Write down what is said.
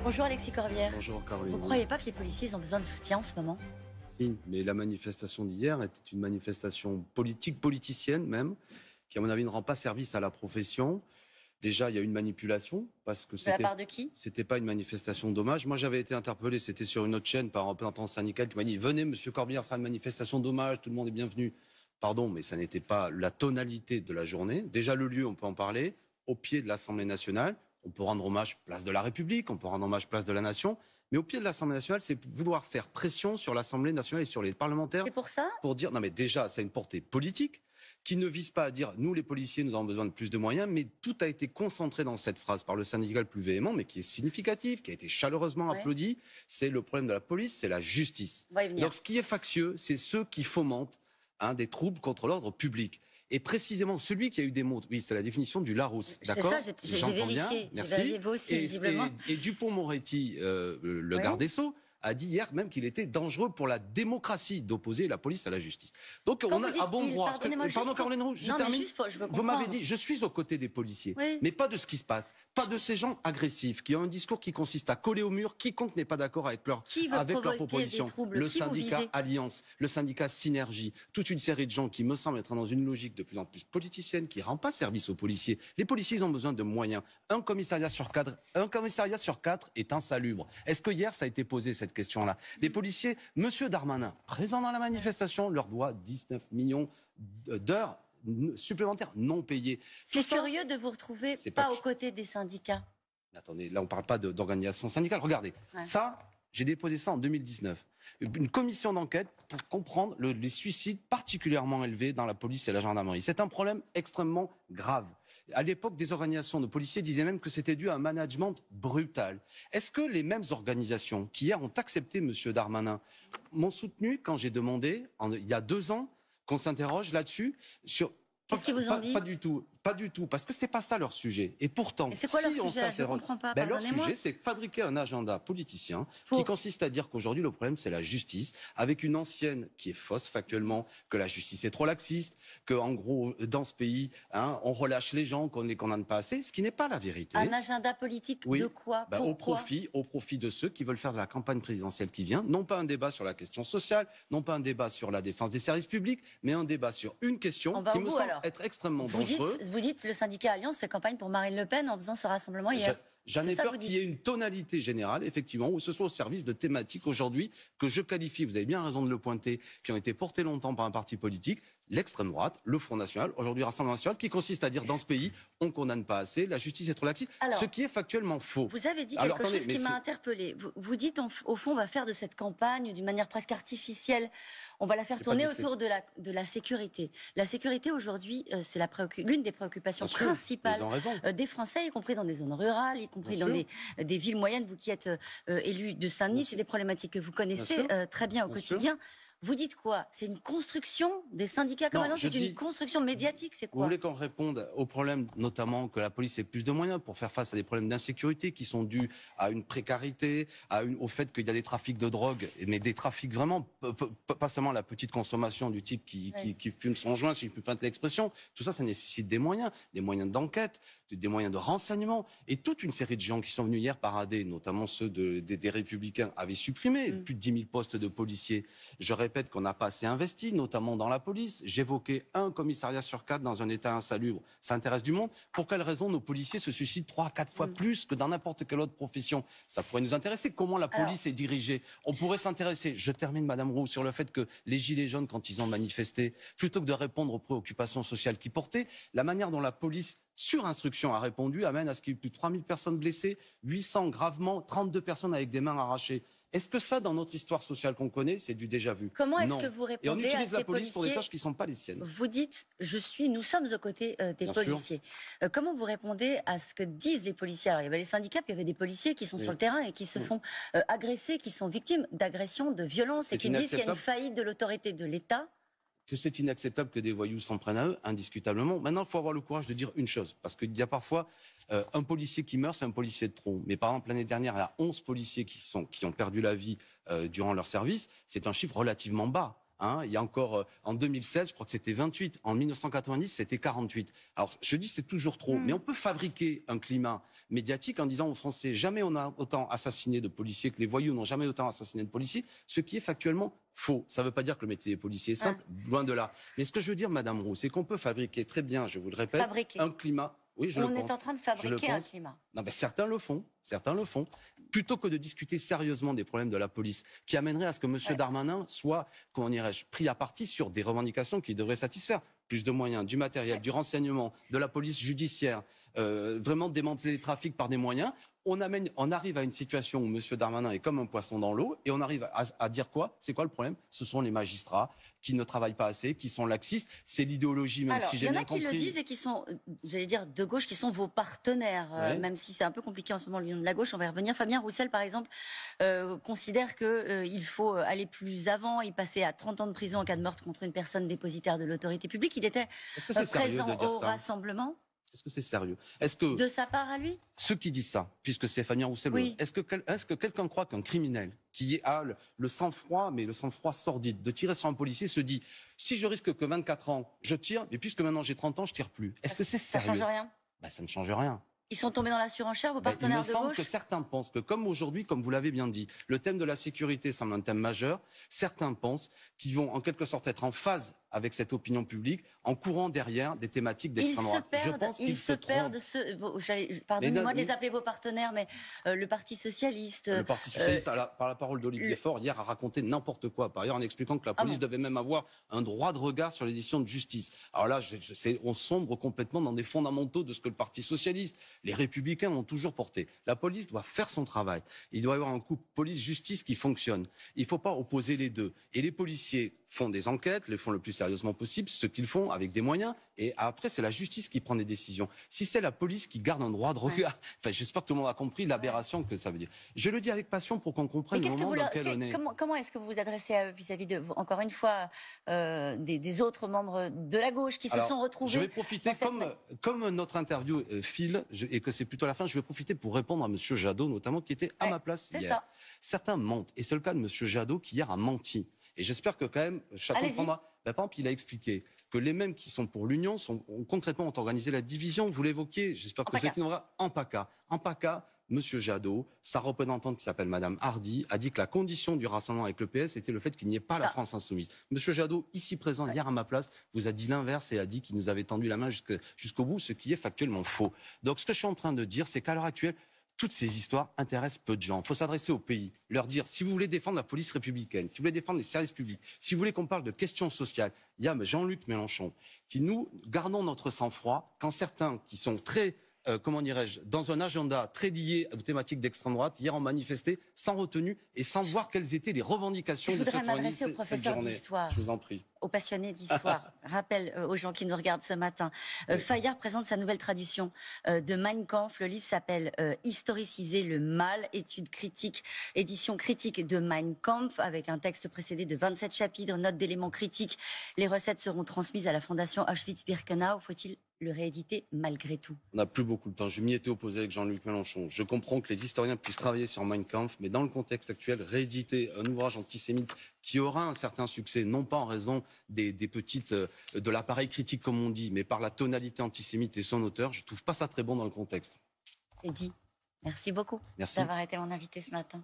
Bonjour Alexis Corbière. Bonjour Caroline. Vous ne croyez pas que les policiers ont besoin de soutien en ce moment? Si, mais la manifestation d'hier était une manifestation politique, politicienne même, qui à mon avis ne rend pas service à la profession. Déjà, il y a une manipulation, parce que De la part de qui? c'était pas une manifestation d'hommage. Moi, j'avais été interpellé, c'était sur une autre chaîne, par un représentant syndical qui m'a dit « Venez, monsieur Corbière, c'est une manifestation d'hommage, tout le monde est bienvenu ». Pardon, mais ça n'était pas la tonalité de la journée. Déjà, le lieu, on peut en parler, au pied de l'Assemblée nationale. On peut rendre hommage place de la République, on peut rendre hommage place de la Nation. Mais au pied de l'Assemblée nationale, c'est vouloir faire pression sur l'Assemblée nationale et sur les parlementaires. C'est pour ça? Pour dire, non mais déjà, ça a une portée politique qui ne vise pas à dire, nous les policiers, nous avons besoin de plus de moyens, mais tout a été concentré dans cette phrase par le syndicat le plus véhément, mais qui est significatif, qui a été chaleureusement applaudi. C'est le problème de la police, c'est la justice. Donc ce qui est factieux, c'est ceux qui fomentent des troubles contre l'ordre public. Et précisément, celui qui a eu des mots, oui, c'est la définition du Larousse, d'accord? J'entends bien, merci. Et Dupond-Moretti, le garde des Sceaux, a dit hier même qu'il était dangereux pour la démocratie d'opposer la police à la justice. Donc on a à bon droit. Pardon Caroline Roux, je termine. Vous m'avez dit, je suis aux côtés des policiers, mais pas de ce qui se passe, pas de ces gens agressifs qui ont un discours qui consiste à coller au mur quiconque n'est pas d'accord avec leurs propositions. Le syndicat Alliance, le syndicat Synergie, toute une série de gens qui me semblent être dans une logique de plus en plus politicienne qui ne rend pas service aux policiers. Les policiers, ils ont besoin de moyens. Un commissariat sur quatre est insalubre. Est-ce que hier ça a été posé cette question-là? Les policiers, monsieur Darmanin, présent dans la manifestation, leur doit 19 millions d'heures supplémentaires non payées. C'est curieux de vous retrouver pas aux côtés des syndicats. Attendez, là on ne parle pas d'organisation syndicale. Regardez, ça, j'ai déposé ça en 2019. Une commission d'enquête pour comprendre les suicides particulièrement élevés dans la police et la gendarmerie. C'est un problème extrêmement grave. À l'époque, des organisations de policiers disaient même que c'était dû à un management brutal. Est-ce que les mêmes organisations qui hier ont accepté M. Darmanin m'ont soutenu quand j'ai demandé, il y a 2 ans, qu'on s'interroge là-dessus sur... Qu'est-ce qu'ils vous ont dit? Pas du tout, parce que c'est pas ça leur sujet. Et pourtant, c'est quoi leur sujet? Je comprends pas. Leur sujet, c'est fabriquer un agenda politicien qui consiste à dire qu'aujourd'hui le problème c'est la justice, avec une ancienne qui est fausse factuellement, que la justice est trop laxiste, que en gros dans ce pays, on relâche les gens, qu'on les condamne pas assez, ce qui n'est pas la vérité. Un agenda politique de quoi? Au profit de ceux qui veulent faire de la campagne présidentielle qui vient, non pas un débat sur la question sociale, non pas un débat sur la défense des services publics, mais un débat sur une question qui me semble être extrêmement dangereuse. Vous dites le syndicat Alliance fait campagne pour Marine Le Pen en faisant ce rassemblement hier. J'en ai peur qu'il y ait une tonalité générale, effectivement, où ce soit au service de thématiques aujourd'hui que je qualifie, vous avez bien raison de le pointer, qui ont été portées longtemps par un parti politique, l'extrême droite, le Front National, aujourd'hui Rassemblement National, qui consiste à dire dans ce pays, on ne condamne pas assez, la justice est trop laxiste, ce qui est factuellement faux. Vous avez dit quelque chose qui m'a interpellée. Vous dites, au fond, on va faire de cette campagne d'une manière presque artificielle. On va la faire tourner autour de la sécurité. La sécurité, aujourd'hui, c'est l'une des préoccupations principales des Français, y compris dans des zones rurales, y compris dans des villes moyennes. Vous qui êtes élu de Saint-Denis, c'est des problématiques que vous connaissez très bien au quotidien. Vous dites quoi? C'est une construction des syndicats comme Alliance? C'est une construction médiatique? C'est quoi? Vous voulez qu'on réponde aux problèmes, notamment que la police ait plus de moyens pour faire face à des problèmes d'insécurité qui sont dus à une précarité, au fait qu'il y a des trafics de drogue, mais des trafics vraiment, pas seulement la petite consommation du type qui fume son joint, si je peux permettre l'expression. Tout ça, ça nécessite des moyens d'enquête, des moyens de renseignement. Et toute une série de gens qui sont venus hier parader, notamment ceux des Républicains, avaient supprimé plus de 10 000 postes de policiers. Je répète qu'on n'a pas assez investi, notamment dans la police. J'évoquais un commissariat sur 4 dans un état insalubre. Ça intéresse du monde. Pour quelle raison nos policiers se suicident 3 à 4 fois plus que dans n'importe quelle autre profession? Ça pourrait nous intéresser. Comment la police est dirigée? On pourrait s'intéresser, je termine Madame Roux, sur le fait que les Gilets jaunes, quand ils ont manifesté, plutôt que de répondre aux préoccupations sociales qu'ils portaient, la manière dont la police, sur instruction, a répondu amène à ce qu'il y ait plus de 3000 personnes blessées, 800 gravement, 32 personnes avec des mains arrachées. Est-ce que ça, dans notre histoire sociale qu'on connaît, c'est du déjà-vu? Comment est-ce que vous répondez à ces policiers? Et on utilise la police pour des tâches qui ne sont pas les siennes. Vous dites, nous sommes aux côtés des policiers. Comment vous répondez à ce que disent les policiers? Alors, il y avait les syndicats, puis il y avait des policiers qui sont sur le terrain et qui se font agresser, qui sont victimes d'agressions, de violences, et qui disent qu'il y a une faillite de l'autorité de l'État. Que c'est inacceptable que des voyous s'en prennent à eux, indiscutablement. Maintenant, il faut avoir le courage de dire une chose, parce qu'il y a parfois un policier qui meurt, c'est un policier de trop. Mais par exemple, l'année dernière, il y a 11 policiers qui ont perdu la vie durant leur service. C'est un chiffre relativement bas. Hein, il y a encore en 2016, je crois que c'était 28. En 1990, c'était 48. Alors je dis c'est toujours trop, mais on peut fabriquer un climat médiatique en disant aux Français jamais on a autant assassiné de policiers, que les voyous n'ont jamais autant assassiné de policiers, ce qui est factuellement faux. Ça ne veut pas dire que le métier des policiers est simple, loin de là. Mais ce que je veux dire, Madame Roux, c'est qu'on peut fabriquer très bien, je vous le répète, un climat. Oui, on est en train de fabriquer un climat. Non, mais certains le font. Plutôt que de discuter sérieusement des problèmes de la police, qui amènerait à ce que M. Darmanin soit, comment dirais-je, pris à partie sur des revendications qu'il devrait satisfaire. Plus de moyens, du matériel, du renseignement, de la police judiciaire, vraiment démanteler les trafics par des moyens. On arrive à une situation où M. Darmanin est comme un poisson dans l'eau et on arrive à dire quoi? C'est quoi le problème? Ce sont les magistrats qui ne travaillent pas assez, qui sont laxistes. C'est l'idéologie, même si j'ai bien compris. Il y en a qui le disent et qui sont, j'allais dire, de gauche, qui sont vos partenaires, même si c'est un peu compliqué en ce moment, l'union de la gauche. On va y revenir. Fabien Roussel, par exemple, considère qu'il faut aller plus avant, y passer à 30 ans de prison en cas de meurtre contre une personne dépositaire de l'autorité publique. Il était présent au rassemblement. Est-ce que c'est sérieux? Est-ce que de sa part à lui? Ceux qui disent ça, puisque c'est Fabien Roussel, oui. Est-ce que quelqu'un croit qu'un criminel qui a le sang-froid, mais le sang-froid sordide, de tirer sur un policier, se dit si je risque que 24 ans, je tire, mais puisque maintenant j'ai 30 ans, je tire plus? Est-ce que c'est sérieux? Ça change rien. Ça ne change rien. Ils sont tombés dans la surenchère, vos partenaires de gauche? Il me semble que certains pensent que, comme aujourd'hui, comme vous l'avez bien dit, le thème de la sécurité semble un thème majeur. Certains pensent qu'ils vont en quelque sorte être en phase avec cette opinion publique en courant derrière des thématiques d'extrême droite. Je pense qu'ils se perdent. Pardonnez-moi de les appeler vos partenaires, mais le Parti socialiste. Le Parti socialiste, par la parole d'Olivier Faure, hier a raconté n'importe quoi. Par ailleurs, en expliquant que la police devait même avoir un droit de regard sur les décisions de justice. Alors là, on sombre complètement dans des fondamentaux de ce que le Parti socialiste, les Républicains ont toujours porté. La police doit faire son travail. Il doit y avoir un couple police-justice qui fonctionne. Il ne faut pas opposer les deux. Et les policiers font des enquêtes, les font le plus sérieusement possible, ce qu'ils font avec des moyens, et après c'est la justice qui prend des décisions. Si c'est la police qui garde un droit de regard, j'espère que tout le monde a compris l'aberration que ça veut dire. Je le dis avec passion pour qu'on comprenne le moment dans lequel on est. Comment est-ce que vous vous adressez vis-à-vis de, encore une fois, des autres membres de la gauche qui se sont retrouvés? Je vais profiter, comme notre interview file, et que c'est plutôt la fin, je vais profiter pour répondre à M. Jadot, notamment, qui était à ma place hier. Certains mentent, et c'est le cas de M. Jadot qui hier a menti. Et j'espère que quand même, chacun comprendra. Par exemple, il a expliqué que les mêmes qui sont pour l'Union concrètement ont organisé la division. Vous l'évoquiez, j'espère que c'est en PACA. En PACA, M. Jadot, sa représentante qui s'appelle Mme Hardy, a dit que la condition du rassemblement avec le PS était le fait qu'il n'y ait pas la France insoumise. M. Jadot, ici présent, hier à ma place, vous a dit l'inverse et a dit qu'il nous avait tendu la main jusqu'au bout, ce qui est factuellement faux. Donc ce que je suis en train de dire, c'est qu'à l'heure actuelle, toutes ces histoires intéressent peu de gens. Il faut s'adresser au pays, leur dire, si vous voulez défendre la police républicaine, si vous voulez défendre les services publics, si vous voulez qu'on parle de questions sociales, il y a Jean-Luc Mélenchon, qui nous gardons notre sang-froid quand certains qui sont très, comment dirais-je, dans un agenda très lié aux thématiques d'extrême droite, hier ont manifesté sans retenue et sans voir quelles étaient les revendications de cette journée. Je vous en prie. Aux passionnés d'histoire. Rappel aux gens qui nous regardent ce matin. Fayard présente sa nouvelle traduction de Mein Kampf. Le livre s'appelle Historiciser le mal, étude critique, édition critique de Mein Kampf, avec un texte précédé de 27 chapitres, notes d'éléments critiques. Les recettes seront transmises à la fondation Auschwitz-Birkenau. Faut-il le rééditer malgré tout? On n'a plus beaucoup de temps. Je m'y étais opposé avec Jean-Luc Mélenchon. Je comprends que les historiens puissent travailler sur Mein Kampf, mais dans le contexte actuel, rééditer un ouvrage antisémite qui aura un certain succès, non pas en raison des petites, de l'appareil critique comme on dit, mais par la tonalité antisémite et son auteur, je ne trouve pas ça très bon dans le contexte. C'est dit. Merci beaucoup d'avoir été mon invité ce matin.